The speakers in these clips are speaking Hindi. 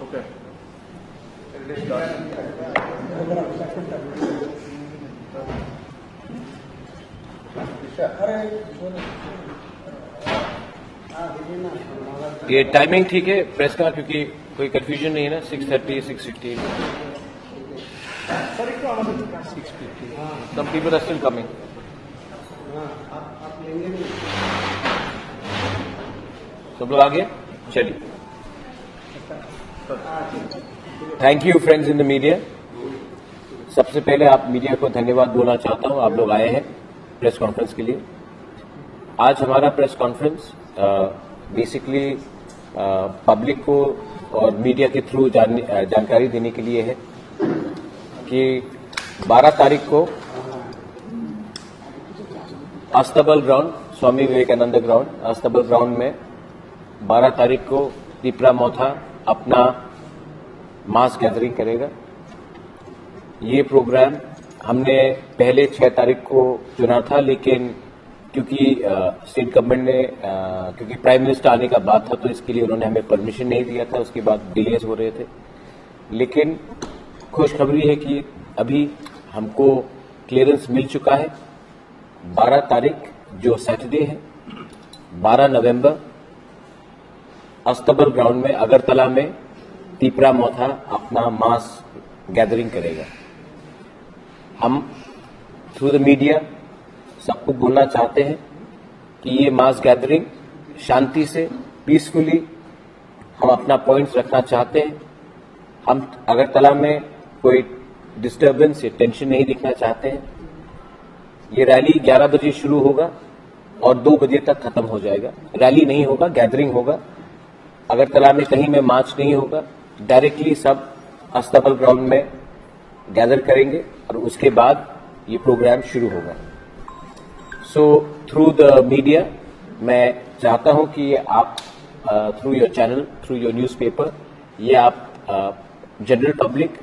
Okay. ये टाइमिंग ठीक है प्रेस का, क्योंकि कोई कंफ्यूजन नहीं है ना? 6:30, 6:15. Some people are still coming. सब लोग आ गए? चलिए. Thank you friends in the media. सबसे पहले आप मीडिया को धन्यवाद बोलना चाहता हूं, आप लोग आए हैं प्रेस कॉन्फ्रेंस के लिए. आज हमारा प्रेस कॉन्फ्रेंस बेसिकली पब्लिक को और मीडिया के थ्रू जानकारी देने के लिए है कि 12 तारीख को अस्तबल ग्राउंड, स्वामी विवेकानंद ग्राउंड, अस्तबल ग्राउंड में 12 तारीख को तीपरा मोथा अपना मास गैदरिंग करेगा. ये प्रोग्राम हमने पहले 6 तारीख को चुना था, लेकिन क्योंकि स्टेट गवर्नमेंट ने क्योंकि प्राइम मिनिस्टर आने का बात था, तो इसके लिए उन्होंने हमें परमिशन नहीं दिया था. उसके बाद डिलेज हो रहे थे. लेकिन खुशखबरी है कि अभी हमको क्लियरेंस मिल चुका है. 12 तारीख जो सैटरडे है, 12 नवंबर अस्तबल ग्राउंड में अगरतला में तीपरा मोथा अपना मास गैदरिंग करेगा. हम थ्रू द मीडिया सबको बोलना चाहते हैं कि ये मास गैदरिंग शांति से, पीसफुली हम अपना पॉइंट्स रखना चाहते हैं. हम अगरतला में कोई डिस्टर्बेंस या टेंशन नहीं दिखना चाहते हैं. ये रैली 11 बजे शुरू होगा और 2 बजे तक खत्म हो जाएगा. रैली नहीं होगा, गैदरिंग होगा. अगरतला में कहीं में मार्च नहीं होगा. डायरेक्टली सब अस्तबल ग्राउंड में गैदर करेंगे और उसके बाद ये प्रोग्राम शुरू होगा. सो थ्रू द मीडिया मैं चाहता हूं कि आप through your channel, through your newspaper, ये आप जनरल पब्लिक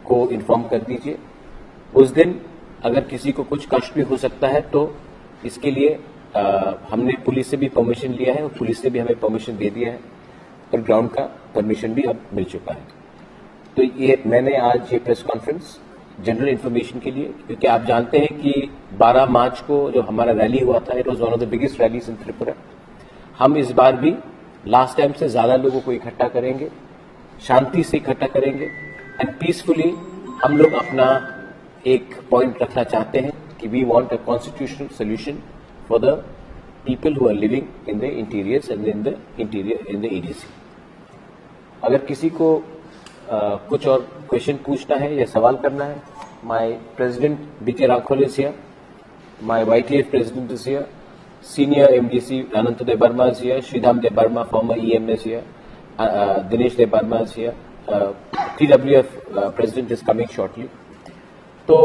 को इन्फॉर्म कर दीजिए. उस दिन अगर किसी को कुछ कष्ट भी हो सकता है तो इसके लिए हमने पुलिस से भी परमिशन लिया है और पुलिस से भी हमें परमिशन दे दिया है और ग्राउंड का परमिशन भी अब मिल चुका है. तो ये मैंने आज ये प्रेस कॉन्फ्रेंस जनरल इन्फॉर्मेशन के लिए, क्योंकि आप जानते हैं कि 12 मार्च को जो हमारा रैली हुआ था, it was one of the biggest rallies in Tripura. हम इस बार भी लास्ट टाइम से ज्यादा लोगों को इकट्ठा करेंगे, शांति से इकट्ठा करेंगे एंड पीसफुली. हम लोग अपना एक पॉइंट रखना चाहते हैं कि we want a constitutional solution for the people who are living in the interiors and in the EDC. अगर किसी को कुछ और क्वेश्चन पूछना है या सवाल करना है, my president BK Rakhol is here, my YTF president is here, senior MDC Anant Deb Barma is here, Shridham Deb Barma former EMS here, Dinesh Deb Barma is here, TWF president is coming shortly. तो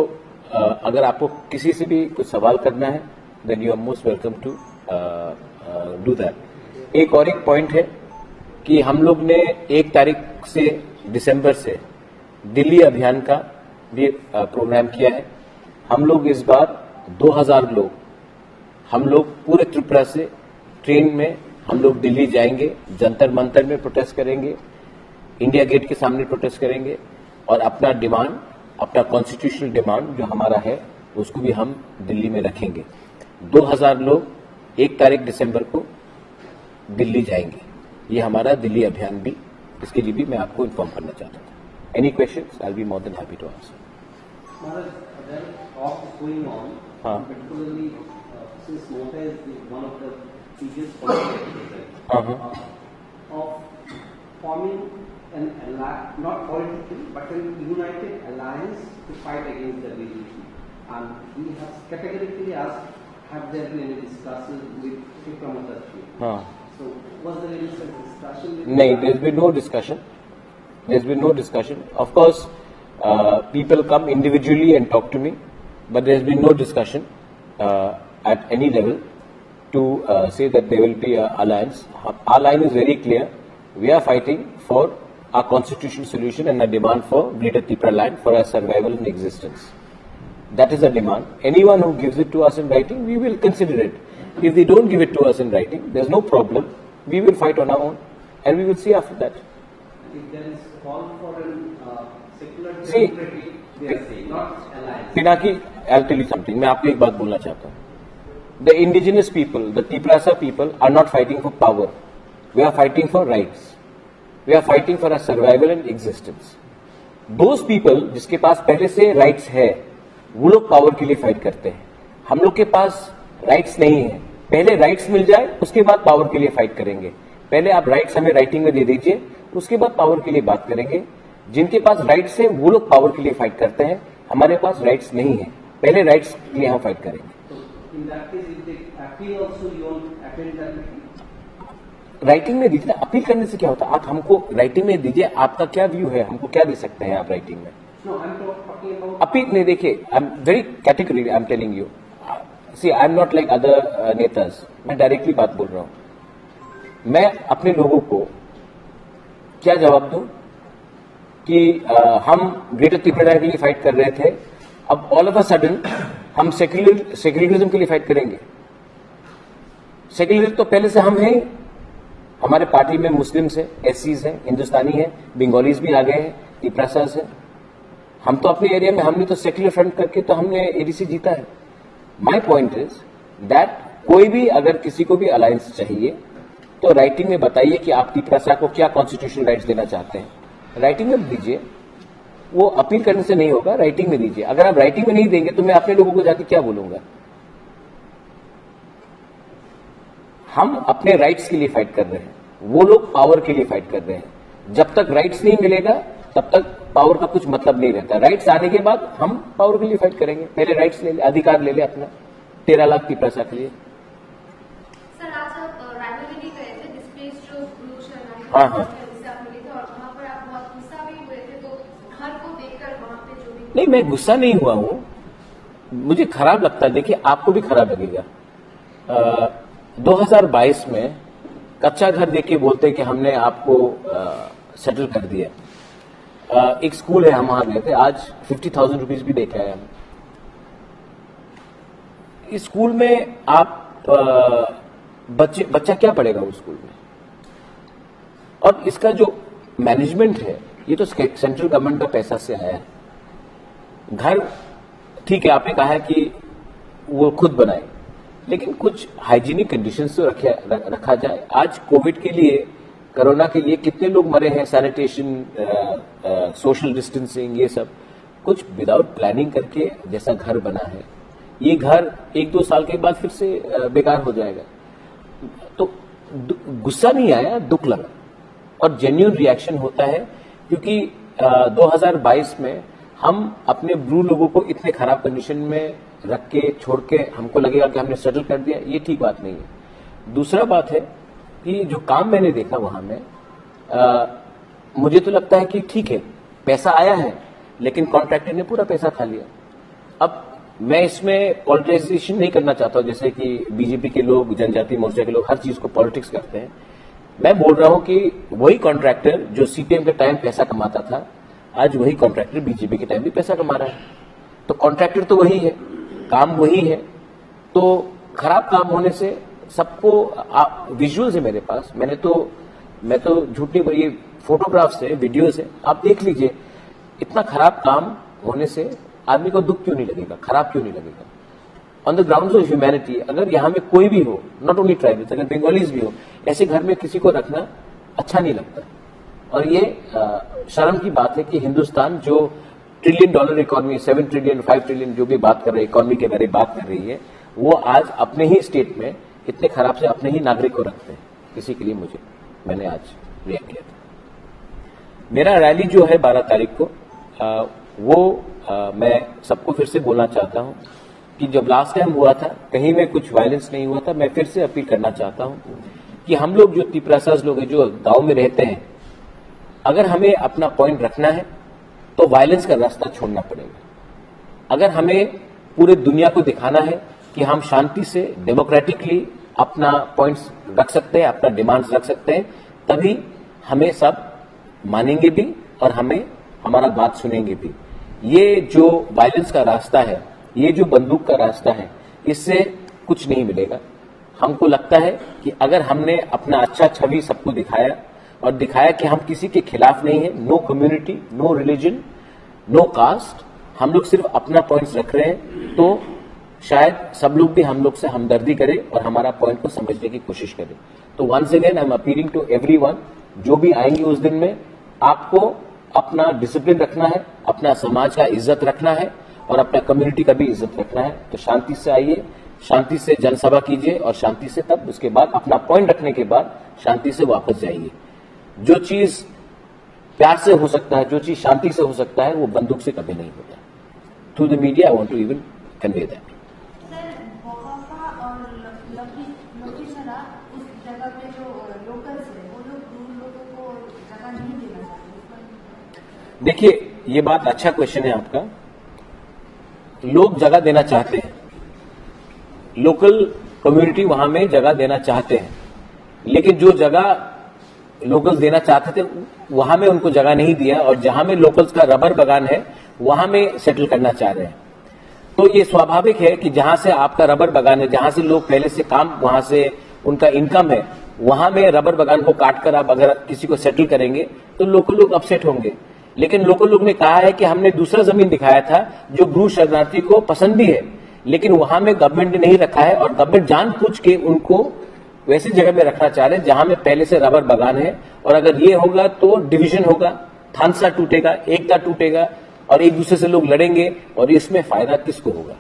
अगर आपको किसी से भी कुछ सवाल करना है then you are most welcome to do that. एक और एक पॉइंट है कि हम लोग ने 1 तारीख से दिसंबर से दिल्ली अभियान का भी प्रोग्राम किया है. हम लोग इस बार 2000 लोग, हम लोग पूरे त्रिपुरा से ट्रेन में हम लोग दिल्ली जाएंगे, जंतर मंतर में प्रोटेस्ट करेंगे, इंडिया गेट के सामने प्रोटेस्ट करेंगे और अपना डिमांड, अपना कॉन्स्टिट्यूशनल डिमांड जो हमारा है उसको भी हम दिल्ली में रखेंगे. 2000 लोग 1 तारीख दिसंबर को दिल्ली जाएंगे. ये हमारा दिल्ली अभियान भी, इसके लिए भी मैं आपको इन्फॉर्म करना चाहता था. Any questions? I will be more than happy to answer. हाँ. Since Mota is one of the biggest political of forming an alliance, not politically, but an united alliance to fight against the BJP. And we have categorically asked, have there been any discussions with Tikra Mota? So, was there any such discussion? No, there's been no discussion. There's been no discussion. Of course, people come individually and talk to me, but there's been no discussion at any level to say that there will be an alliance. Our line is very clear. We are fighting for our constitutional solution and a demand for Greater Tipra land for our survival and existence. That is a demand. Anyone who gives it to us in writing, we will consider it. If they don't give it to us in writing, there's no problem. We will fight on our own, and we will see after that. If there is call for a secular See, democracy, they are saying, not alliance. Pinaki, I'll tell you something. मैं आपको एक बात बोलना चाहता हूँ. The indigenous people, the Tiprasa people, are not fighting for power. We are fighting for rights. We are fighting for our survival and existence. Those people जिसके पास पहले से rights है, वो लोग पावर के लिए फाइट करते हैं. हम लोग के पास राइट्स नहीं है. पहले राइट्स मिल जाए, उसके बाद पावर के लिए फाइट करेंगे. पहले आप राइट्स हमें राइटिंग में दे दीजिए, उसके बाद पावर के लिए बात करेंगे. जिनके पास राइट्स है वो लोग पावर के लिए फाइट करते हैं. हमारे पास राइट्स नहीं है. पहले राइट्स के लिए हम फाइट करेंगे. In that case, if they appeal also, you won't attend that meeting? Writing में दीजिए. अपील करने से क्या होता है? आप हमको राइटिंग में दीजिए. आपका क्या व्यू है, हमको क्या दे सकते हैं आप राइटिंग में? No, I'm talking about. Appeal नहीं. देखिए, I am very category, I am telling you. See, I am not like other नेताज. मैं डायरेक्टली बात बोल रहा हूं. मैं अपने लोगों को क्या जवाब दूं कि हम ग्रेटर त्रिपुरा के लिए फाइट कर रहे थे, अब ऑल ऑफ अ सडन हम सेक्युलरिज्म के लिए फाइट करेंगे. सेक्युलरिज्म तो पहले से हम हैं. हमारे पार्टी में मुस्लिम्स है, एससीज है, हिंदुस्तानी है, बंगालीज भी आ गए हैं, तिप्रासास है. हम तो अपने एरिया में हमने तो सेक्युलर फ्रंट करके तो हमने एडीसी जीता है. माय पॉइंट इज दैट कोई भी अगर किसी को भी अलायंस चाहिए तो राइटिंग में बताइए कि आप तिप्रासा को क्या कॉन्स्टिट्यूशनल राइट्स देना चाहते हैं. राइटिंग में दीजिए. वो अपील करने से नहीं होगा. राइटिंग में दीजिए. अगर आप राइटिंग में नहीं देंगे तो मैं अपने लोगों को जाके क्या बोलूंगा? हम अपने राइट्स के लिए फाइट कर रहे हैं, वो लोग पावर के लिए फाइट कर रहे हैं. जब तक राइट्स नहीं मिलेगा तब तक पावर का कुछ मतलब नहीं रहता. राइट्स आने के बाद हम पावर के लिए फाइट करेंगे. पहले राइट्स ले ले, अधिकार ले ले अपना 13 लाख की पैसा के लिए. सर, आज आप रैली गए थे, डिस्प्लेस जो हाँ, हाँ. से आप मिले थे और वहाँ पर आप बहुत गुस्सा भी हुए थे, तो घर को देखकर वहाँ पे जो भी नहीं, मैं गुस्सा नहीं हुआ हूं. मुझे खराब लगता है. देखिए, आपको भी खराब लगेगा. 2022 में कच्चा घर देख के बोलते कि हमने आपको सेटल कर दिया. एक स्कूल है, हम वहां गए थे. आज 50,000 रुपीज भी देखा है हम. इस स्कूल में आप बच्चा क्या पढ़ेगा उस स्कूल में? और इसका जो मैनेजमेंट है, ये तो सेंट्रल गवर्नमेंट का पैसा से आया है. घर ठीक है, आपने कहा है कि वो खुद बनाए, लेकिन कुछ हाइजीनिक कंडीशंस तो रखा जाए. आज कोविड के लिए, कोरोना के लिए कितने लोग मरे हैं. सैनिटेशन, सोशल डिस्टेंसिंग, ये सब कुछ विदाउट प्लानिंग करके जैसा घर बना है, ये घर 1-2 साल के बाद फिर से बेकार हो जाएगा. तो गुस्सा नहीं आया, दुख लगा. और जेन्युइन रिएक्शन होता है क्योंकि 2022 में हम अपने ब्रू लोगों को इतने खराब कंडीशन में रख के छोड़ के हमको लगेगा कि हमने सेटल कर दिया. ये ठीक बात नहीं है. दूसरा बात है कि जो काम मैंने देखा वहां में, मुझे तो लगता है कि ठीक है, पैसा आया है, लेकिन कॉन्ट्रैक्टर ने पूरा पैसा खा लिया. अब मैं इसमें पॉलिटिसाइजेशन नहीं करना चाहता हूं, जैसे कि बीजेपी के लोग, जनजाति मोर्चा के लोग हर चीज को पॉलिटिक्स करते हैं. मैं बोल रहा हूं कि वही कॉन्ट्रैक्टर जो सीपीएम के टाइम पैसा कमाता था, आज वही कॉन्ट्रैक्टर बीजेपी के टाइम भी पैसा कमा रहा है. तो कॉन्ट्रैक्टर तो वही है, काम वही है. तो खराब काम होने से सबको विजुअल्स है मेरे पास. मैं तो झूठ नहीं, ये फोटोग्राफ्स है, वीडियोस है, आप देख लीजिए. इतना खराब काम होने से आदमी को दुख क्यों नहीं लगेगा, खराब क्यों नहीं लगेगा? On the ground of humanity, अगर यहाँ में कोई भी हो, नॉट ओनली ट्राइबल्स, अगर बंगालीज भी हो, ऐसे घर में किसी को रखना अच्छा नहीं लगता. और ये शर्म की बात है कि हिंदुस्तान जो $1 ट्रिलियन इकोनॉमी, 7 ट्रिलियन, 5 ट्रिलियन जो भी बात कर रही है, इकोनॉमी के बारे में बात कर रही है, वो आज अपने ही स्टेट में इतने खराब से अपने ही नागरिक को रखते हैं. इसी के लिए मैंने आज रिएक्ट किया था. मेरा रैली जो है 12 तारीख को, मैं सबको फिर से बोलना चाहता हूं कि जब लास्ट टाइम हुआ था कहीं में कुछ वायलेंस नहीं हुआ था. मैं फिर से अपील करना चाहता हूं कि हम लोग जो तिप्रासास लोग हैं, जो गांव में रहते हैं, अगर हमें अपना पॉइंट रखना है तो वायलेंस का रास्ता छोड़ना पड़ेगा. अगर हमें पूरे दुनिया को दिखाना है कि हम शांति से, डेमोक्रेटिकली अपना पॉइंट्स रख सकते हैं, अपना डिमांड्स रख सकते हैं, तभी हमें सब मानेंगे भी और हमें हमारा बात सुनेंगे भी। ये जो वायलेंस का रास्ता है, ये जो बंदूक का रास्ता है, इससे कुछ नहीं मिलेगा। हमको लगता है कि अगर हमने अपना अच्छा छवि सबको दिखाया और दिखाया कि हम किसी के खिलाफ नहीं है, no community, no religion, no caste, हम लोग सिर्फ अपना पॉइंट्स रख रहे हैं, तो शायद सब लोग भी हम लोग से हमदर्दी करें और हमारा पॉइंट को समझने की कोशिश करें। तो once again I am appealing to everyone, जो भी आएंगे उस दिन में, आपको अपना डिसिप्लिन रखना है, अपना समाज का इज्जत रखना है और अपना कम्युनिटी का भी इज्जत रखना है। तो शांति से आइए, शांति से जनसभा कीजिए और शांति से तब उसके बाद अपना पॉइंट रखने के बाद शांति से वापस जाइए। जो चीज प्यार से हो सकता है, जो चीज शांति से हो सकता है, वो बंदूक से कभी नहीं होता। Through the media I want to even convey that. Sir, बोकाका और लखीसराय उस जगह पे जो लोकल्स है, वो लोग दूर लोगों को जगह नहीं देना चाहते। देखिए, ये बात अच्छा क्वेश्चन है आपका। लोग जगह देना चाहते हैं, लोकल कम्युनिटी वहां में जगह देना चाहते हैं, लेकिन जो जगह लोकल्स देना चाहते थे वहां में उनको जगह नहीं दिया और जहां में लोकल्स का रबर बागान है वहां में सेटल करना चाह रहे हैं। तो ये स्वाभाविक है कि जहां से आपका रबर बागान है, जहां से लोग पहले से काम, वहां से उनका इनकम है, वहां में रबर बागान को काट कर आप अगर किसी को सेटल करेंगे तो लोकल लोग अपसेट होंगे। लेकिन लोकल लोग ने कहा है कि हमने दूसरा जमीन दिखाया था जो ब्रू शरणार्थी को पसंद भी है, लेकिन वहां में गवर्नमेंट ने नहीं रखा है और गवर्नमेंट जानबूझ के उनको वैसी जगह में रखना चाह रहे हैं जहां में पहले से रबर बागान है। और अगर ये होगा तो डिवीजन होगा, थानसा टूटेगा, एकता टूटेगा और एक दूसरे से लोग लड़ेंगे और इसमें फायदा किसको होगा?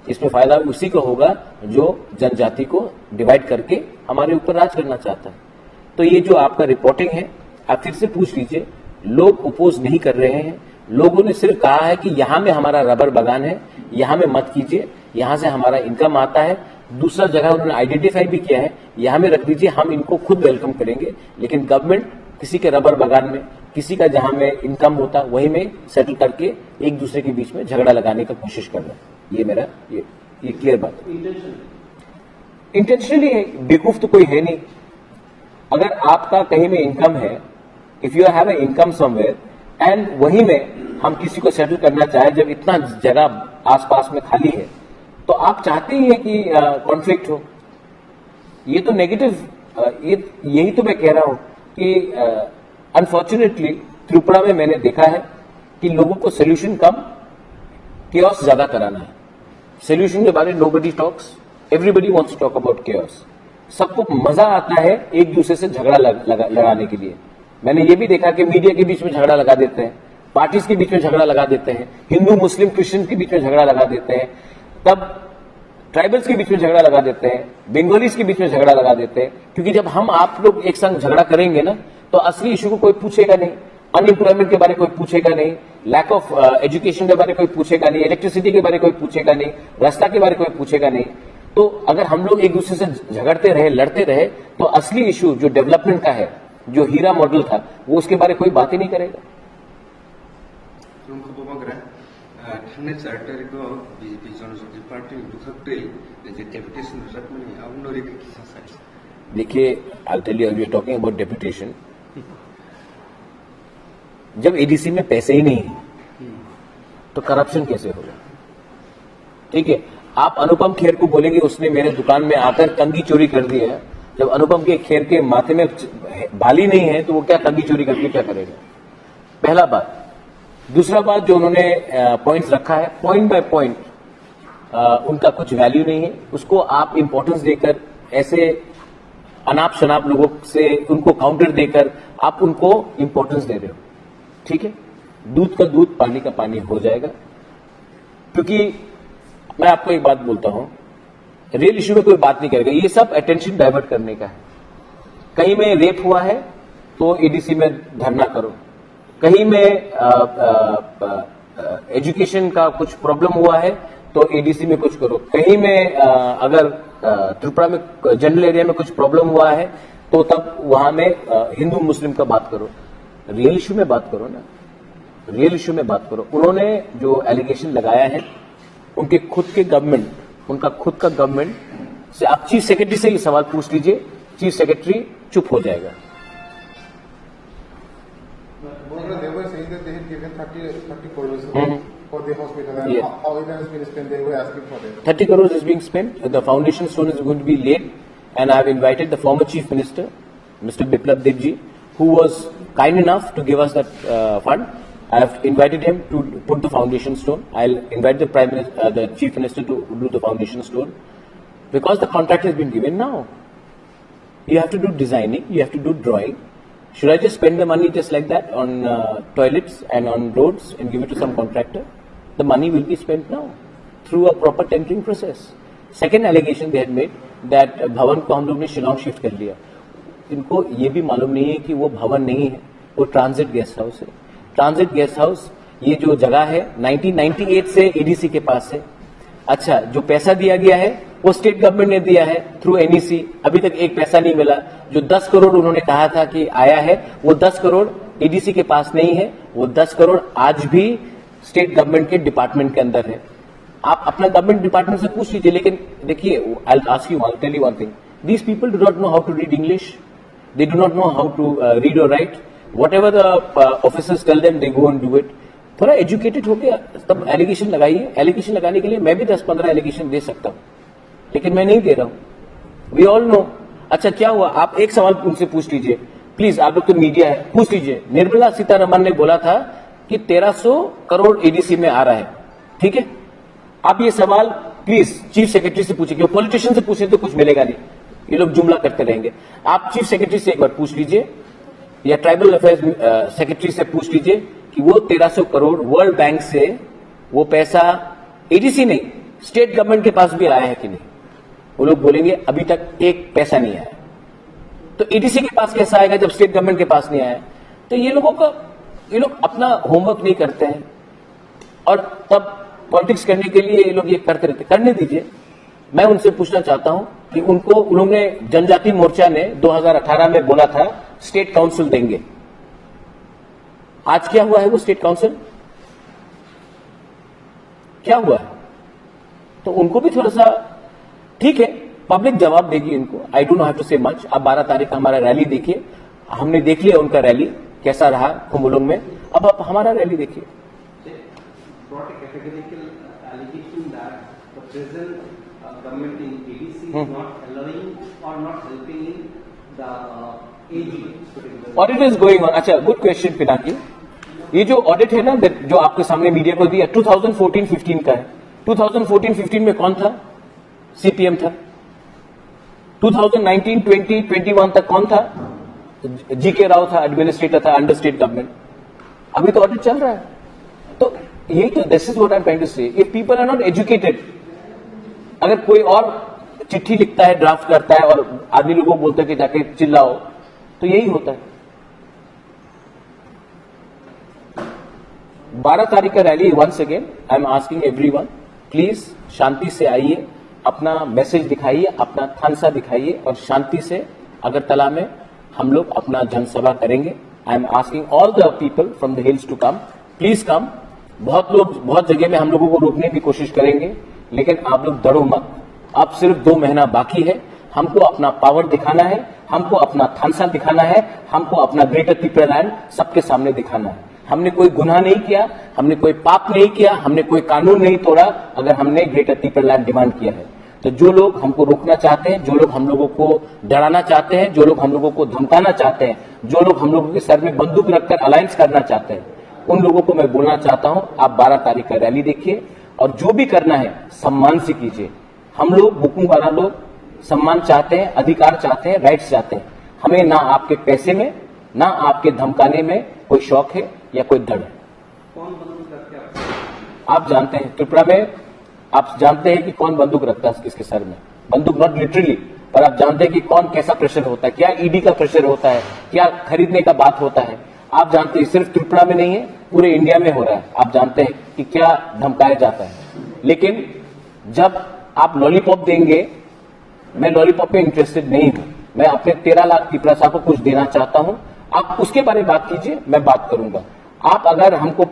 इसमें फायदा उसी को होगा जो जनजाति को डिवाइड करके हमारे ऊपर राज करना चाहता है। तो ये जो आपका रिपोर्टिंग है, आप फिर से पूछ लीजिए, लोग अपोज नहीं कर रहे हैं। लोगों ने सिर्फ कहा है कि यहां में हमारा रबर बागान है, यहां में मत कीजिए, यहां से हमारा इनकम आता है। दूसरा जगह उन्होंने आइडेंटिफाई भी किया है, यहां में रख दीजिए, हम इनको खुद वेलकम करेंगे। लेकिन गवर्नमेंट किसी के रबर बागान में, किसी का जहां में इनकम होता वहीं में सेटल करके एक दूसरे के बीच में झगड़ा लगाने की कोशिश कर रहा है। ये मेरा ये क्लियर बात है। इंटेंशनली बेवकूफ तो कोई है नहीं। अगर आपका कहीं में इनकम है, if you have a income somewhere and वहीं में हम किसी को सेटल करना चाहे, जब इतना जगह आसपास में खाली है, तो आप चाहते ही हैं कि कॉन्फ्लिक्ट हो। ये तो नेगेटिव, यही तो मैं कह रहा हूं कि अनफॉर्चुनेटली त्रिपुरा में मैंने देखा है कि लोगों को सोल्यूशन कम, केओस ज्यादा कराना है। सोल्यूशन के बारे में nobody talks, everybody wants to talk about chaos. सबको मजा आता है एक दूसरे से झगड़ा लगाने के लिए। मैंने ये भी देखा कि मीडिया के बीच में झगड़ा लगा देते हैं, पार्टीज के बीच में झगड़ा लगा देते हैं, हिंदू मुस्लिम क्रिश्चियन के बीच में झगड़ा लगा देते हैं, तब ट्राइबल्स के बीच में झगड़ा लगा देते हैं, बंगालीज के बीच में झगड़ा लगा देते हैं। क्योंकि जब हम आप लोग एक संग झगड़ा करेंगे ना, तो असली इशू को कोई पूछेगा नहीं। अनएम्प्लॉयमेंट के बारे में कोई पूछेगा नहीं, लैक ऑफ एजुकेशन के बारे में कोई पूछेगा नहीं, इलेक्ट्रिसिटी के बारे में कोई पूछेगा नहीं, रास्ता के बारे में कोई पूछेगा नहीं। तो अगर हम लोग एक दूसरे से झगड़ते रहे, लड़ते रहे, तो असली इशू जो डेवलपमेंट का है, जो हीरा मॉडल था, वो उसके बारे में कोई बात ही नहीं करेगा। थांनाय 4 तारिखआव बीजेपी जनशक्ति पार्टी दुखक्तै डेपुटेशन रोजाबनानै आउनो रैखाथि थासारि। देखिए, I tell you, we are talking about deputation. जब एडीसी में पैसे ही नहीं है तो करप्शन कैसे होगा? ठीक है, आप अनुपम खेर को बोलेंगे उसने मेरे दुकान में आकर कंगी चोरी कर दी है। जब अनुपम के खेर के माथे में बाली नहीं है तो वो क्या कंगी चोरी करके क्या करेगा? पहला बात। दूसरा बात, जो उन्होंने पॉइंट्स रखा है, पॉइंट बाय पॉइंट उनका कुछ वैल्यू नहीं है। उसको आप इंपॉर्टेंस देकर, ऐसे अनाप शनाप लोगों से उनको काउंटर देकर आप उनको इंपॉर्टेंस दे रहे हो। ठीक है, दूध का दूध, पानी का पानी हो जाएगा। क्योंकि मैं आपको एक बात बोलता हूं, रियल इश्यू में कोई बात नहीं करेगा। ये सब अटेंशन डाइवर्ट करने का है। कहीं में रेप हुआ है तो एडीसी में धरना करो, कहीं में एजुकेशन का कुछ प्रॉब्लम हुआ है तो एडीसी में कुछ करो, कहीं में अगर त्रिपुरा में जनरल एरिया में कुछ प्रॉब्लम हुआ है तो तब वहां में हिंदू मुस्लिम का बात करो। रियल इश्यू में बात करो ना, रियल इश्यू में बात करो। उन्होंने जो एलिगेशन लगाया है, उनके खुद के गवर्नमेंट, उनका खुद का गवर्नमेंट से आप चीफ सेक्रेटरी से ही सवाल पूछ लीजिए, चीफ सेक्रेटरी चुप हो जाएगा। they were saying that they had given 30 crores Mhm. for the hospital, and Yeah. how it has been spent. They were asking for that. 30 crores is being spent. The foundation stone is going to be laid, and I have invited the former Chief Minister, Mr. Biplab Debji, who was kind enough to give us that fund. I have invited him to put the foundation stone. I'll invite the Prime Minister, the Chief Minister, to do the foundation stone, because the contract has been given now. You have to do designing, you have to do drawing. Should I just spend the money just like that on toilets and on roads and give it to some contractor? The money will be spent now through a proper tendering process. Second allegation they had made that भवन को हम लोग ने शिलांग शिफ्ट कर लिया. इनको ये भी मालूम नहीं है कि वो भवन नहीं है, वो ट्रांजिट गेस्ट हाउस है. ट्रांजिट गेस्ट हाउस ये जो जगह है 1998 से एडीसी के पास है. अच्छा, जो पैसा दिया गया है वो स्टेट गवर्नमेंट ने दिया है थ्रू एनईसी. अभी तक एक पैसा नहीं मिला. जो 10 करोड़ उन्होंने कहा था कि आया है, वो 10 करोड़ एडीसी के पास नहीं है. वो 10 करोड़ आज भी स्टेट गवर्नमेंट के डिपार्टमेंट के अंदर है. आप अपना गवर्नमेंट डिपार्टमेंट से पूछ लीजिए. लेकिन देखिए, I will ask you, I will tell you one thing. These people do not know how to read English, they do not know how to read और write. Whatever the officers tell them, they go and do it. थोड़ा एजुकेटेड हो गया तब एलिगेशन लगाइए. एलिगेशन लगाने के लिए मैं भी 10-15 एलिगेशन दे सकता हूं, लेकिन मैं नहीं दे रहा हूं. We all know. अच्छा, क्या हुआ? आप एक सवाल उनसे पूछ लीजिए प्लीज. आप लोग तो मीडिया है, पूछ लीजिए. निर्मला सीतारमण ने बोला था कि 1300 करोड़ एडीसी में आ रहा है. ठीक है, आप ये सवाल प्लीज चीफ सेक्रेटरी से पूछिए. क्यों पॉलिटिशियन से पूछे तो कुछ मिलेगा नहीं, ये लोग जुमला करते रहेंगे. आप चीफ सेक्रेटरी से एक बार पूछ लीजिए, या ट्राइबल अफेयर्स सेक्रेटरी से पूछ लीजिए कि वो 1300 करोड़ वर्ल्ड बैंक से वो पैसा एडीसी नहीं स्टेट गवर्नमेंट के पास भी आया है कि नहीं. वो लोग बोलेंगे अभी तक एक पैसा नहीं आया. तो एडीसी के पास कैसा आएगा जब स्टेट गवर्नमेंट के पास नहीं आया? तो ये लोग अपना होमवर्क नहीं करते हैं, और तब पॉलिटिक्स करने के लिए ये लोग ये करते रहते. करने दीजिए. मैं उनसे पूछना चाहता हूं कि उन्होंने जनजाति मोर्चा ने 2018 में बोला था स्टेट काउंसिल देंगे. आज क्या हुआ है वो स्टेट काउंसिल? क्या हुआ है? तो उनको भी थोड़ा सा, ठीक है, पब्लिक जवाब देगी इनको. आई डोंट हैव टू से मच. आप 12 तारीख का हमारा रैली देखिए. हमने देख लिया उनका रैली कैसा रहा खुमुलुंग में. अब आप हमारा रैली देखिए. Brought a categorical allegation that the present government in ADC is not allowing or not helping in the AG. Audit is going on. अच्छा, गुड क्वेश्चन पिनाकी. ये जो ऑडिट है ना जो आपके सामने मीडिया को दिया 2014-15 का है. 2014-15 में कौन था? सीपीएम था. 2019, 20, 21 तक कौन था? जीके राव था, एडमिनिस्ट्रेटर था अंडर स्टेट गवर्नमेंट. अभी तो ऑडिट चल रहा है. तो यही तो, this is what I am trying to say. If people are not educated, अगर कोई और चिट्ठी लिखता है, ड्राफ्ट करता है, और आदमी लोगों को बोलता है कि जाके चिल्लाओ, तो यही होता है. 12 तारीख का रैली. Once again I am asking everyone, please शांति से आइए, अपना मैसेज दिखाइए, अपना थानसा दिखाइए, और शांति से अगरतला में हम लोग अपना जनसभा करेंगे. I am asking all the people from the hills to come. Please come. बहुत जगह में हम लोगों को रोकने की कोशिश करेंगे, लेकिन आप लोग डरो मत. अब सिर्फ 2 महीना बाकी है. हमको अपना पावर दिखाना है, हमको अपना थानसा दिखाना है, हमको अपना ग्रेटर त्रिपुरालैंड सबके सामने दिखाना है. हमने कोई गुनाह नहीं किया, हमने कोई पाप नहीं किया, हमने कोई कानून नहीं तोड़ा अगर हमने ग्रेटर त्रिपुरालैंड डिमांड किया है. तो जो लोग हमको रोकना चाहते हैं, जो लोग हम लोगों को डराना चाहते हैं, जो लोग हम लोगों को धमकाना चाहते हैं, जो लोग हम लोगों के सर में बंदूक रखकर अलायंस करना चाहते हैं, उन लोगों को मैं बोलना चाहता हूं, आप 12 तारीख का रैली देखिए, और जो भी करना है सम्मान से कीजिए. हम लोग बुकुंग वाला लोग सम्मान चाहते हैं, अधिकार चाहते हैं, राइट्स चाहते हैं. हमें ना आपके पैसे में, ना आपके धमकाने में कोई शौक है या कोई डर है. कौन बंदूक रखते हैं? आप जानते हैं त्रिपुरा में, आप जानते हैं कि कौन बंदूक रखता है किसके सर में. बंदूक नॉट लिटरली, पर आप जानते हैं कि कौन कैसा प्रेशर होता है, क्या ईडी का प्रेशर होता है, क्या खरीदने का बात होता है. आप जानते हैं सिर्फ त्रिपुरा में नहीं है, पूरे इंडिया में हो रहा है. आप जानते हैं कि क्या धमकाया जाता है. लेकिन जब आप लॉलीपॉप देंगे, मैं लॉलीपॉप में इंटरेस्टेड नहीं हूं. मैं अपने 13 लाख त्रिपुरा को कुछ देना चाहता हूं. आप उसके बारे में बात कीजिए, मैं बात करूंगा. आप अगर हमको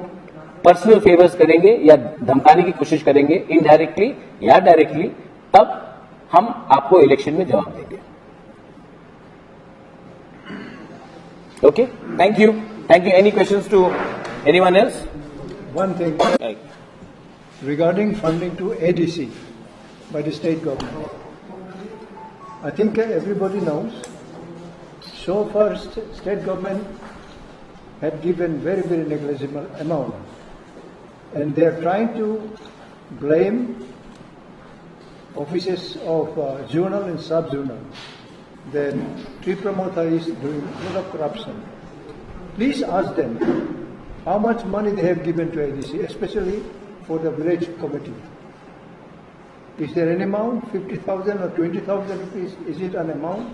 पर्सनल फेवर्स करेंगे या धमकाने की कोशिश करेंगे इनडायरेक्टली या डायरेक्टली, तब हम आपको इलेक्शन में जवाब देंगे. Okay, thank you. Thank you. Any questions to anyone else? One thing regarding funding to ADC by the state government. I think everybody knows. So far, state government had given very, very negligible amount. And they are trying to blame offices of zonal and sub-zonal. That Tripura Motha is doing a lot of corruption. Please ask them how much money they have given to ADC, especially for the village committee. Is there an amount, 50,000 or 20,000 rupees? Is it an amount?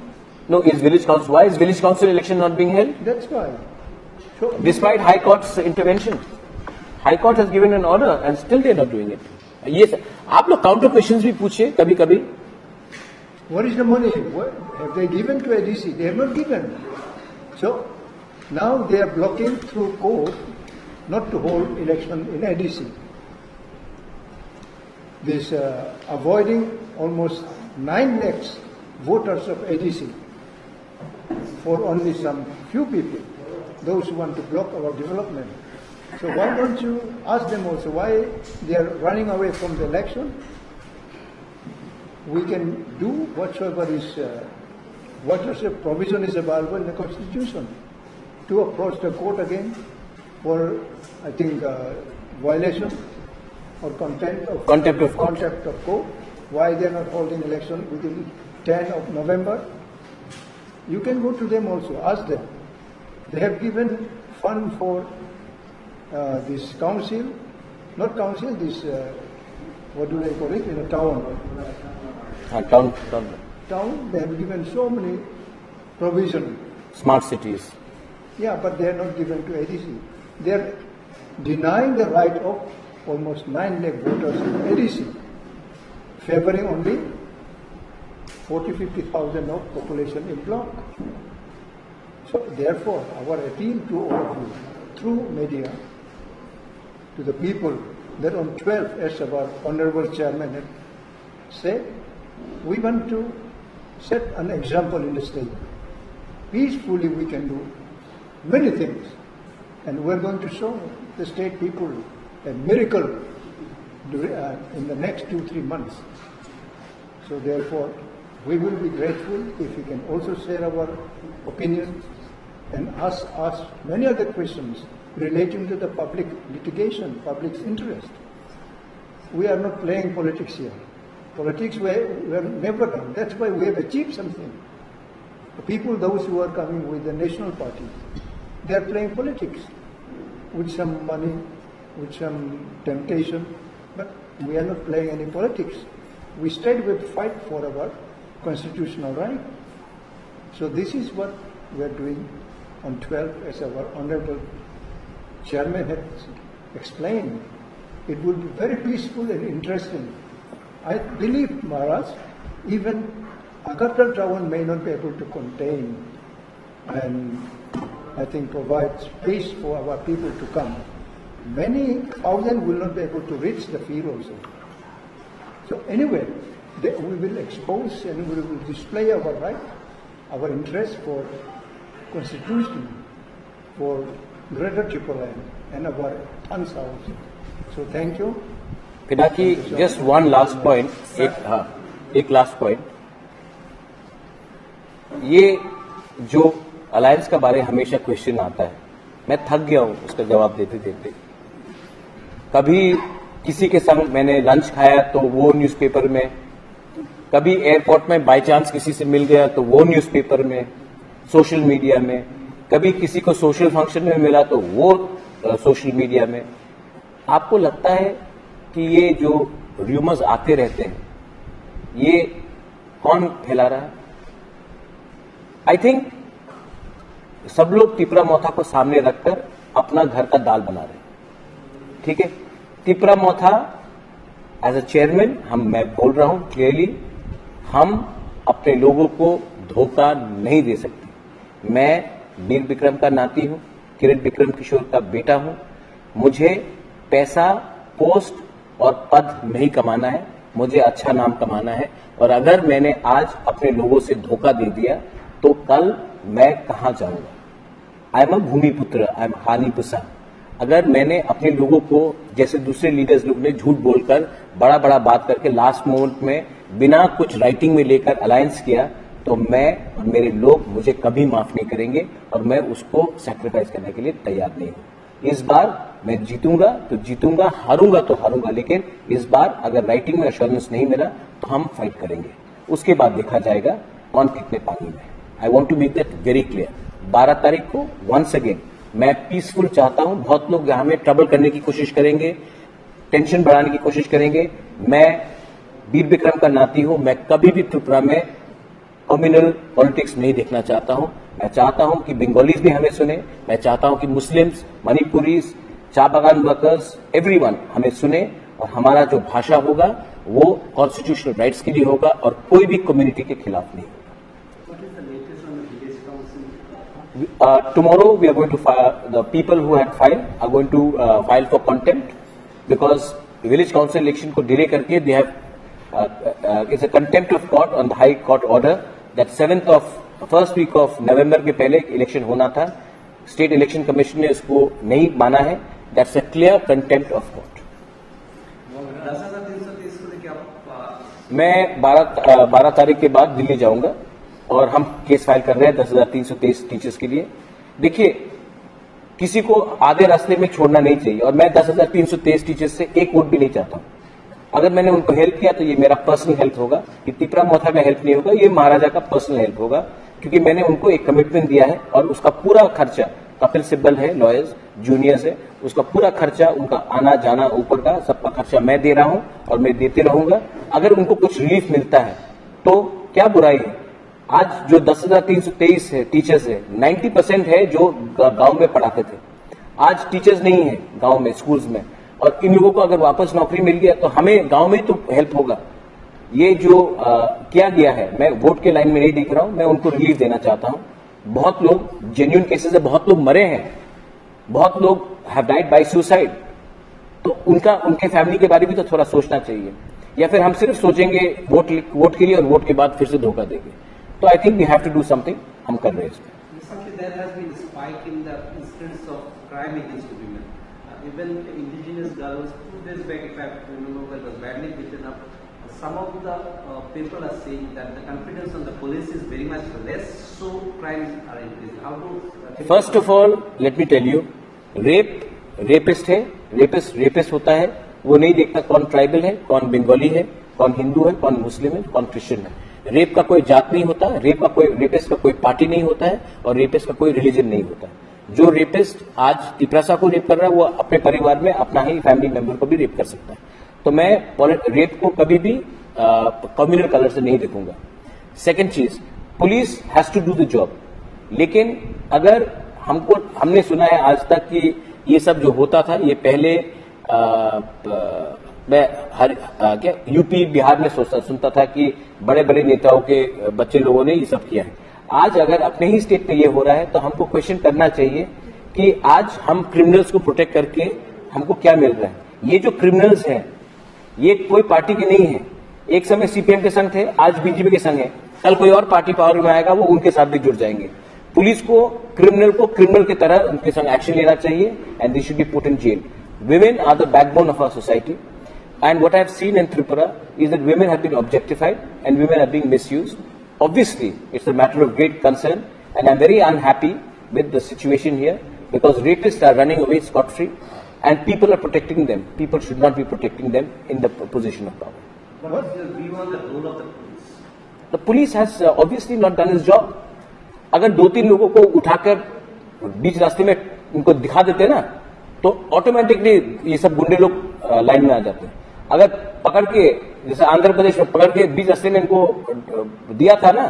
No, is village council, why is village council election not being held? That's why. So, Despite High Court's intervention. High Court has given an order and still they are not doing it. ये आप लोग काउंटर क्वेश्चंस भी पूछिए कभी कभी. what is the money? What have they given to ADC? They have not given. So now they are blocking through court not to hold election in ADC. This avoiding almost 9 lakhs voters of ADC for only some few people, those who want to block our development. So why don't you ask them also why they are running away from the election? We can do whatsoever provision is available in the Constitution to approach the court again for, I think, violation or contempt of court. Why they are not holding election within 10 of November? You can go to them also, ask them. They have given fund for this council, not council, this, what do they call it, in a town. Town, they have given so many provision. Smart cities. Yeah, but they are not given to ADC. They are denying the right of almost 9 lakh voters in ADC, favoring only 40-50,000 of population in block. So therefore, our appeal to all of you, through media, to the people, that on 12th, as our Honorable Chairman had said, we want to set an example in the state. Peacefully we can do many things. And we're going to show the state people a miracle in the next 2-3 months. So therefore, we will be grateful if you can also share our opinions and ask many other questions relating to the public litigation, public interest. We are not playing politics here. Politics we have never done. That's why we have achieved something. The people, those who are coming with the national party, they are playing politics with some money, with some temptation, but we are not playing any politics. We stayed with fight for our constitutional right. So this is what we are doing on 12th, as our Honorable Chairman has explained. It will be very peaceful and interesting. I believe, Maharaj, even Agartala town may not be able to contain and I think provide space for our people to come. Many thousands will not be able to reach the field also. So anyway, we will expose and we will display our right, our interest for Constitution, for Greater Tripuland and our unsouth. So thank you. Pinaki, just one last point. एक लास्ट पॉइंट. ये जो अलायंस का बारे हमेशा क्वेश्चन आता है, मैं थक गया हूं उसका जवाब देते देते. कभी किसी के संग मैंने लंच खाया तो वो न्यूज़पेपर में, कभी एयरपोर्ट में बाय चांस किसी से मिल गया तो वो न्यूज़पेपर में, सोशल मीडिया में, कभी किसी को सोशल फंक्शन में मिला तो वो सोशल मीडिया में. आपको लगता है कि ये जो र्यूमर्स आते रहते हैं ये कौन फैला रहा है? आई थिंक सब लोग त्रिपुरा मोथा को सामने रखकर अपना घर का दाल बना रहे हैं. ठीक है, त्रिपुरा मोथा एज अ चेयरमैन मैं बोल रहा हूं क्लियरली, हम अपने लोगों को धोखा नहीं दे सकते. मैं वीर विक्रम का नाती हूं, किरण विक्रम किशोर का बेटा हूं. मुझे पैसा, पोस्ट और पद नहीं कमाना है, मुझे अच्छा नाम कमाना है. और अगर मैंने आज अपने लोगों से धोखा दे दिया तो कल मैं कहां जाऊंगा? I am a bhumiputra, I am हानिपुसा। अगर मैंने अपने लोगों को जैसे दूसरे लीडर्स लोग ने झूठ बोलकर बड़ा बड़ा बात करके लास्ट मोमेंट में बिना कुछ राइटिंग में लेकर अलायंस किया, तो मैं और मेरे लोग मुझे कभी माफ नहीं करेंगे और मैं उसको सैक्रिफाइस करने के लिए तैयार नहीं हूं। इस बार मैं जीतूंगा तो जीतूंगा, हारूंगा तो हारूंगा, लेकिन इस बार अगर राइटिंग में एश्योरेंस नहीं मिला तो हम फाइट करेंगे। उसके बाद देखा जाएगा कौन कितने पानी में। I want to make that very clear. 12 तारीख को वंस अगेन मैं पीसफुल चाहता हूं। बहुत लोग यहां में ट्रबल करने की कोशिश करेंगे, टेंशन बढ़ाने की कोशिश करेंगे। मैं वीर विक्रम का नाती हूं, मैं कभी भी त्रिपुरा में कम्युनल पॉलिटिक्स नहीं देखना चाहता हूं। मैं चाहता हूं कि बंगालीज भी हमें सुने, मैं चाहता हूं कि मुस्लिम्स, मणिपुरीज, चा बागान वर्कर्स, एवरीवन हमें सुने और हमारा जो भाषा होगा वो कॉन्स्टिट्यूशनल राइट्स के लिए होगा और कोई भी कम्युनिटी के खिलाफ नहीं। What is the latest on the village council? Tomorrow we are going to file, the people who had filed are going to file for contempt because the village council election को delay करके they have it's a contempt of court on the high court order that 7th of first week of November के पहले इलेक्शन होना था। स्टेट इलेक्शन कमीशन ने इसको नहीं माना है। That's a clear contempt of court. 10,330 को लेके आप मैं 12 तारीख के बाद दिल्ली जाऊंगा और हम केस फाइल कर रहे हैं 10,323 टीचर्स के लिए। देखिए, किसी को आधे रास्ते में छोड़ना नहीं चाहिए और मैं 10,323 टीचर्स से एक वोट भी नहीं चाहता हूं। अगर मैंने उनको हेल्प किया तो ये मेरा पर्सनल हेल्प होगा, ये तिपरा मोथा का हेल्प नहीं होगा, ये महाराजा का पर्सनल हेल्प होगा, क्योंकि मैंने उनको एक कमिटमेंट दिया है और उसका पूरा खर्चा कपिल सिब्बल है, लॉयर्स जूनियर्स है, उसका पूरा खर्चा, उनका आना जाना ऊपर का सबका खर्चा मैं दे रहा हूं और मैं देते रहूंगा। अगर उनको कुछ रिलीफ मिलता है तो क्या बुराई है। आज जो 10,323 है टीचर्स है, 90% है जो गांव में पढ़ाते थे। आज टीचर्स नहीं है गांव में, स्कूल्स में, और इन लोगों को अगर वापस नौकरी मिल गया तो हमें गांव में तो हेल्प होगा। ये जो किया गया है, मैं वोट के लाइन में नहीं दिख रहा हूं, मैं उनको रिलीफ देना चाहता हूं। बहुत लोग जेन्युइन केसेस है, बहुत लोग मरे हैं, बहुत लोग हैव डाइड बाय सुसाइड, तो उनके फैमिली के बारे में तो थोड़ा सोचना चाहिए। या फिर हम सिर्फ सोचेंगे वोट के लिए और वोट के बाद फिर से धोखा देंगे। तो I think we have to do something, हम कर रहे हैं इसमें। Recently, there has been a spike in the incidence of crime against women. Even indigenous girls, 2 days back, if I remember well, was badly beaten up. Some of the people are saying that the confidence on the police is very much less, so crimes are increasing. How do? First of all let me tell you, rapist है, रेपिस्ट होता है, वो नहीं देखता कौन ट्राइबल है, कौन बंगाली है, कौन हिंदू है, कौन मुस्लिम है, कौन क्रिश्चियन है। रेप का कोई जात नहीं होता, रेपिस्ट का कोई पार्टी नहीं होता है और रेपिस्ट का कोई रिलीजन नहीं होता है। जो रेपिस्ट आज तिपरासा को रेप कर रहा है वो अपने परिवार में अपना ही फैमिली मेंबर को भी रेप कर सकता है। तो मैं रेप को कभी भी कम्युनल कलर से नहीं देखूंगा। सेकेंड चीज, police has to do the job, लेकिन अगर हमने सुना है आज तक कि ये सब जो होता था ये पहले मैं क्या यूपी बिहार में सुनता था कि बड़े बड़े नेताओं के बच्चे लोगों ने ये सब किया है। आज अगर अपने ही स्टेट में ये हो रहा है तो हमको क्वेश्चन करना चाहिए कि आज हम क्रिमिनल्स को प्रोटेक्ट करके हमको क्या मिल रहा है। ये जो क्रिमिनल्स हैं ये कोई पार्टी के नहीं है। एक समय सीपीएम के संग थे, आज बीजेपी के संग है, कल कोई और पार्टी पावर में आएगा वो उनके साथ भी जुड़ जाएंगे। पुलिस को क्रिमिनल की तरह उनके संग एक्शन लेना चाहिए and they should be put in jail. Women are the backbone of our society, and what I have seen in Tripura is that women have been objectified and women are being misused. Obviously, it's a matter of great concern, and I'm very unhappy with the situation here because rapists are running away scot-free, and people are protecting them. People should not be protecting them in the position of power. What is your view on the role of the police? The police has obviously not done its job. अगर 2-3 लोगों को उठाकर बीच रास्ते में उनको दिखा देते ना तो ऑटोमेटिकली ये सब गुंडे लोग लाइन में आ जाते हैं। अगर पकड़ के, जैसे आंध्र प्रदेश में पकड़ के बीच रास्ते में इनको दिया था ना,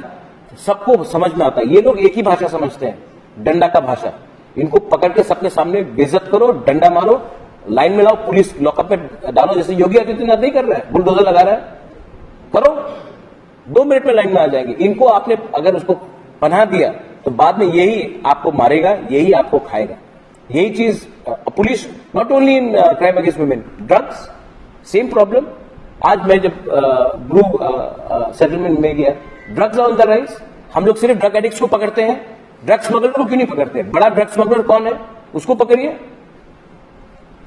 सबको समझ में आता है। ये लोग एक ही भाषा समझते हैं, डंडा का भाषा। इनको पकड़ के सबके सामने बेइज्जत करो, डंडा मारो, लाइन में लाओ, पुलिस लॉकअप में डालो, जैसे योगी आदित्यनाथ नहीं कर रहा है, बुलडोजर लगा रहा है, करो, 2 मिनट में लाइन में आ जाएंगे। इनको आपने अगर उसको पनाह दिया तो बाद में यही आपको मारेगा, यही आपको खाएगा। यही चीज police not only in crime against women, drugs same problem. आज मैं जब ब्रू सेटलमेंट में गया, ड्रग्स ऑन द राइज, हम लोग सिर्फ ड्रग एडिक्ट्स को पकड़ते हैं, ड्रग्स स्मगलर को क्यों नहीं पकड़ते? बड़ा ड्रग्स स्मगलर कौन है, उसको पकड़िए।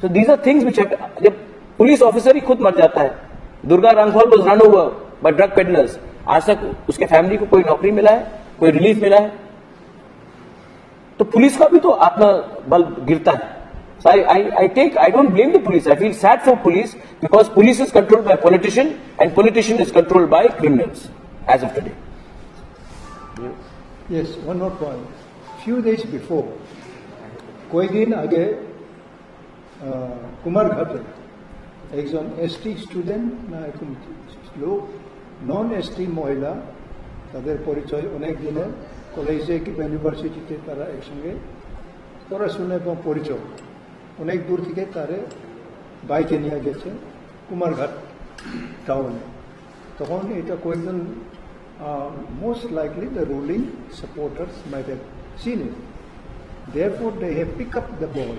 So these are things which have, जब पुलिस ऑफिसर ही खुद मर जाता है, Durga रांखवाल was run over by drug peddlers, आज तक उसके फैमिली को कोई नौकरी मिला है, कोई रिलीफ मिला है? तो पुलिस का भी तो आत्मबल गिरता है। So I don't blame the police. I feel sad for police because police is controlled by politician and politician is controlled by criminals as of today. Yes, one more point. Few days before, कोई दिन आगे কুমারঘাটে একজন এসটি স্টুডেন্ট না এরকম লোক নন এসটি মহিলা, তাদের পরিচয় অনেক দিনের, কলেজে কিংবা ইউনিভার্সিটিতে তারা একসঙ্গে পড়াশোনা এবং পরিচয়, অনেক দূর থেকে তারে বাইকে নিয়ে গেছে কুমারঘাট টাউনে। তখন এটা কয়েকজন most likely the ruling supporters might have seen it. Therefore, they have picked up the boy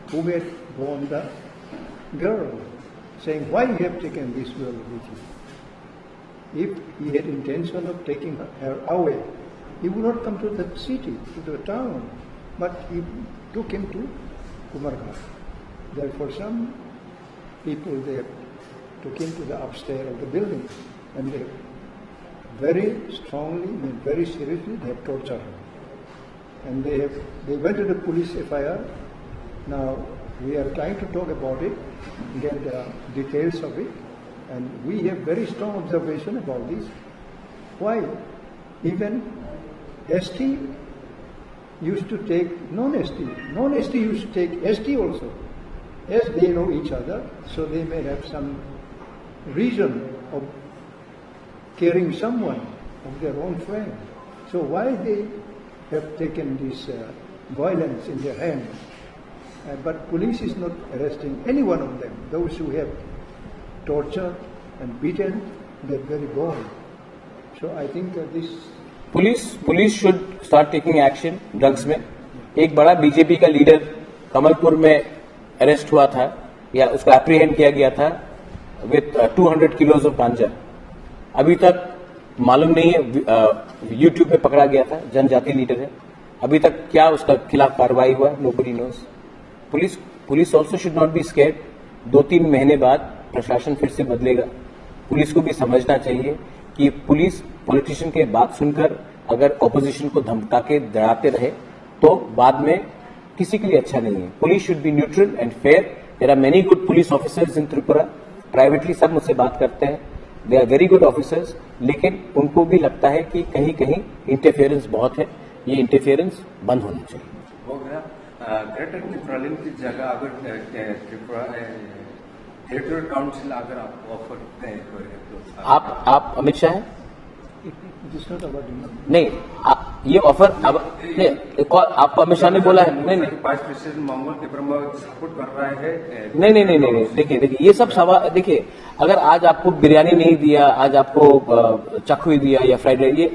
who had born the girl, saying, "Why you have taken this girl with you? If he had intention of taking her away, he would not come to the city, to the town, but he took him to Kumarghat." Therefore, some people they took him to the upstairs of the building, and they very strongly and very seriously they have tortured him. And they went to the police FIR. Now we are trying to talk about it, get the details of it, and we have very strong observation about this. Why? Even ST used to take non-ST. Non-ST used to take ST also. As they know each other, so they may have some reason of carrying someone of their own friend. So why they have taken this violence in their hands? But police is not arresting any one of them. Those who have tortured and beaten that very boy. So I think this police should start taking action drugs में। एक बड़ा बीजेपी का लीडर कमलपुर में अरेस्ट हुआ था या उसको एप्रीहेंड किया गया था विथ 200 किलोज ऑफ गांजा। अभी तक मालूम नहीं है, यूट्यूब पे पकड़ा गया था, जनजाति लीडर है, अभी तक क्या उसका खिलाफ कार्रवाई हुआ, nobody nose. Police also should not be scared. 2-3 महीने बाद प्रशासन फिर से बदलेगा। पुलिस को भी समझना चाहिए कि पुलिस पॉलिटिशियन के बात सुनकर अगर ऑपोजिशन को धमका के डराते रहे तो बाद में किसी के लिए अच्छा नहीं है। Police should be neutral and fair. There are many good police officers in Tripura, privately सब मुझसे बात करते हैं, they are very good officers, लेकिन उनको भी लगता है कि कहीं कहीं इंटरफेरेंस बहुत है, ये इंटरफेरेंस बंद होना चाहिए। ग्रेटर त्रिपुरालिन की जगह अगर त्रिपुरा टेरिटोरियल काउंसिल अगर आप ऑफर करें तो आप अमित शाह हैं? नहीं, ये ऑफर अब आप अमित शाह ने बोला है। नहीं, वाइस प्रेसिडेंट मंगल त्रिपुरा सपोर्ट कर रहा है। नहीं, देखिए ये सब सवाल, देखिए अगर आज आपको बिरयानी नहीं दिया, आज आपको चखुई दिया या फ्राइड राइस,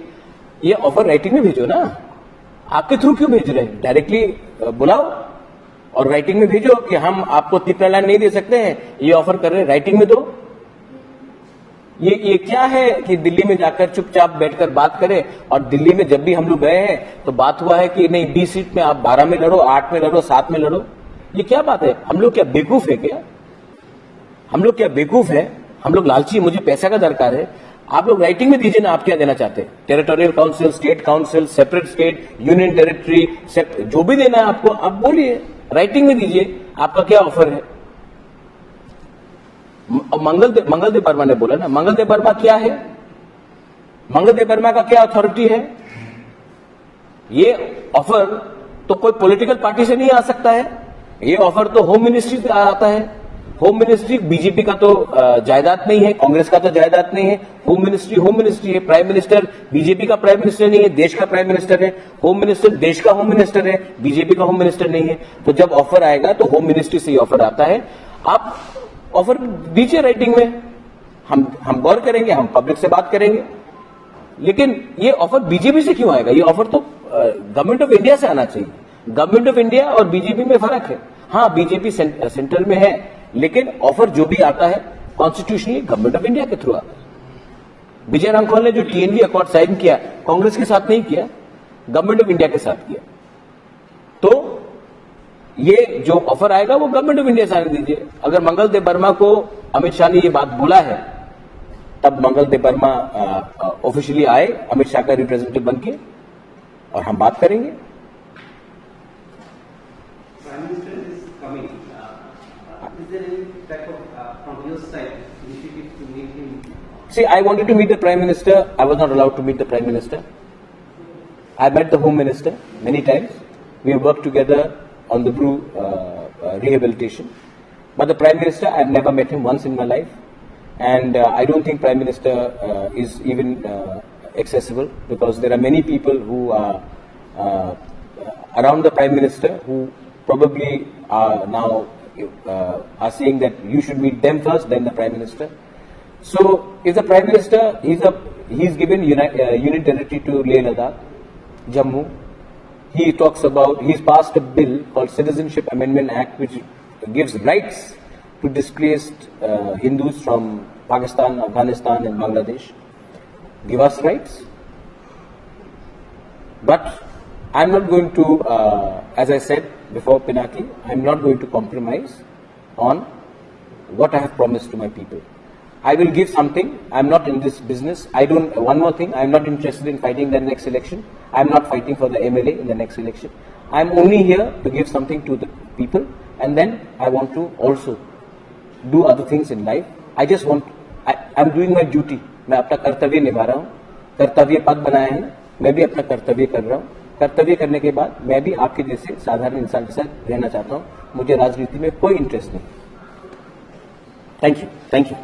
ये ऑफर राइटिंग में भेजो ना। आपके थ्रू क्यों भेज रहे हैं? डायरेक्टली बुलाओ और राइटिंग में भेजो कि हम आपको तिपरालैंड नहीं दे सकते हैं, ये ऑफर कर रहे हैं, राइटिंग में दो। ये क्या है कि दिल्ली में जाकर चुपचाप बैठकर बात करें, और दिल्ली में जब भी हम लोग गए हैं तो बात हुआ है कि नहीं 20 सीट में आप 12 में लड़ो, 8 में लड़ो, 7 में लड़ो। ये क्या बात है? हम लोग क्या बेवकूफ है क्या? हम लोग लालची, मुझे पैसा का दरकार है। आप लोग राइटिंग में दीजिए ना, आप क्या देना चाहते हैं? Territorial council, state council, separate state, union territory, जो भी देना है आपको आप बोलिए, राइटिंग में दीजिए आपका क्या ऑफर है। मंगलदेव वर्मा ने बोला ना, मंगलदेव वर्मा क्या है? मंगलदेव वर्मा का क्या अथॉरिटी है? ये ऑफर तो कोई पॉलिटिकल पार्टी से नहीं आ सकता है, ये ऑफर तो होम मिनिस्ट्री से आता है। होम मिनिस्ट्री बीजेपी का तो जायदाद नहीं है, कांग्रेस का तो जायदाद नहीं है। होम मिनिस्ट्री है। प्राइम मिनिस्टर बीजेपी का प्राइम मिनिस्टर नहीं है, देश का प्राइम मिनिस्टर है। होम मिनिस्टर देश का होम मिनिस्टर है, बीजेपी का होम मिनिस्टर नहीं है। तो जब ऑफर आएगा तो होम मिनिस्ट्री से ही ऑफर आता है। आप ऑफर दीजिए राइटिंग में, हम गौर करेंगे, हम पब्लिक से बात करेंगे। लेकिन ये ऑफर बीजेपी से क्यों आएगा? ये ऑफर तो गवर्नमेंट ऑफ इंडिया से आना चाहिए। गवर्नमेंट ऑफ इंडिया और बीजेपी में फर्क है। हाँ, बीजेपी सेंटर में है, लेकिन ऑफर जो भी आता है कॉन्स्टिट्यूशनली गवर्नमेंट ऑफ इंडिया के थ्रू आता है। विजय रांखवाल ने जो TNV अकॉर्ड साइन किया, कांग्रेस के साथ नहीं किया, गवर्नमेंट ऑफ इंडिया के साथ किया। तो ये जो ऑफर आएगा वो गवर्नमेंट ऑफ इंडिया से आने दीजिए। अगर मंगल देव वर्मा को अमित शाह ने ये बात बोला है, तब मंगल देव वर्मा ऑफिशियली आए अमित शाह का रिप्रेजेंटेटिव बन के, और हम बात करेंगे। Prime Minister is coming. Is there any type of, from your side, initiative to meet him? See, I wanted to meet the Prime Minister. I was not allowed to meet the Prime Minister. I met the Home Minister many times. We have worked together on the Bru rehabilitation. But the Prime Minister, I have never met him once in my life. And I don't think Prime Minister is even accessible, because there are many people who are around the Prime Minister who probably are now are saying that you should meet them first, then the Prime Minister. So, if the Prime Minister, he's given union territory to Leh Ladakh, Jammu. He talks about, he's passed a bill called Citizenship Amendment Act, which gives rights to displaced Hindus from Pakistan, Afghanistan and Bangladesh. Give us rights. But I'm not going to, as I said before Pinaki, I'm not going to compromise on what I have promised to my people. I will give something. I'm not in this business. One more thing, I'm not interested in fighting the next election. I'm not fighting for the MLA in the next election. I'm only here to give something to the people, and then I want to also do other things in life. I just want, I'm doing my duty. मैं अपना कर्तव्य निभा रहा हूँ, कर्तव्य पद बनाया है, मैं भी अपना कर्तव्य कर रहा हूँ। कर्तव्य करने के बाद मैं भी आपके जैसे साधारण इंसान के साथ रहना चाहता हूँ। मुझे राजनीति में कोई इंटरेस्ट नहीं। Thank you.